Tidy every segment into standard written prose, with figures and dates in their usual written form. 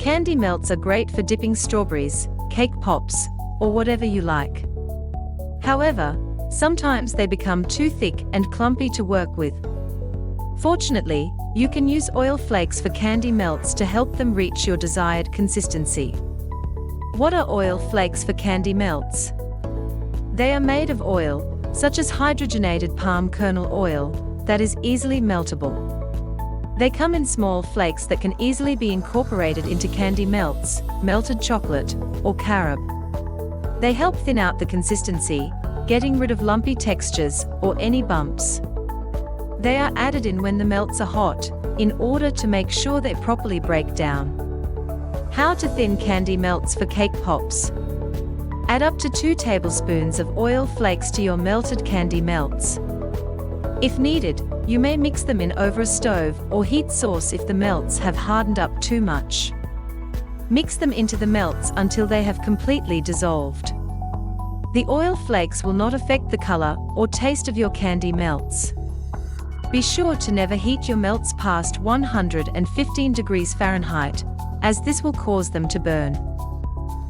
Candy melts are great for dipping strawberries, cake pops, or whatever you like. However, sometimes they become too thick and clumpy to work with. Fortunately, you can use oil flakes for candy melts to help them reach your desired consistency. What are oil flakes for candy melts? They are made of oil, such as hydrogenated palm kernel oil, that is easily meltable. They come in small flakes that can easily be incorporated into candy melts, melted chocolate, or carob. They help thin out the consistency, getting rid of lumpy textures or any bumps. They are added in when the melts are hot, in order to make sure they properly break down. How to thin candy melts for cake pops. Add up to 2 tablespoons of oil flakes to your melted candy melts. If needed, you may mix them in over a stove or heat source if the melts have hardened up too much. Mix them into the melts until they have completely dissolved. The oil flakes will not affect the color or taste of your candy melts. Be sure to never heat your melts past 115 degrees Fahrenheit, as this will cause them to burn.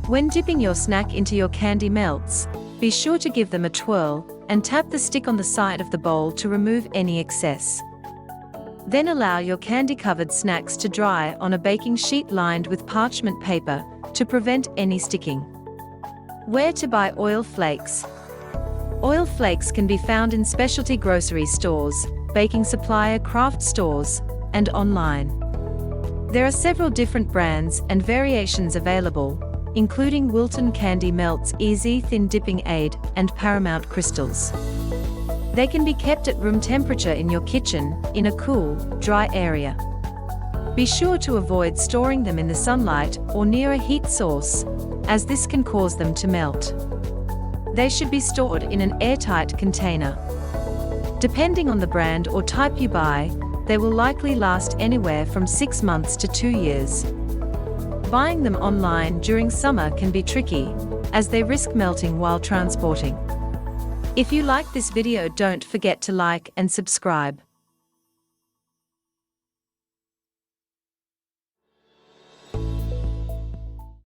When dipping your snack into your candy melts, be sure to give them a twirl and tap the stick on the side of the bowl to remove any excess. Then allow your candy-covered snacks to dry on a baking sheet lined with parchment paper to prevent any sticking. Where to buy oil flakes? Oil flakes can be found in specialty grocery stores, baking supplier craft stores, and online. There are several different brands and variations available, including Wilton Candy Melts Easy Thin Dipping Aid and Paramount Crystals. They can be kept at room temperature in your kitchen, in a cool, dry area. Be sure to avoid storing them in the sunlight or near a heat source, as this can cause them to melt. They should be stored in an airtight container. Depending on the brand or type you buy, they will likely last anywhere from 6 months to 2 years. Buying them online during summer can be tricky, as they risk melting while transporting. If you like this video, don't forget to like and subscribe.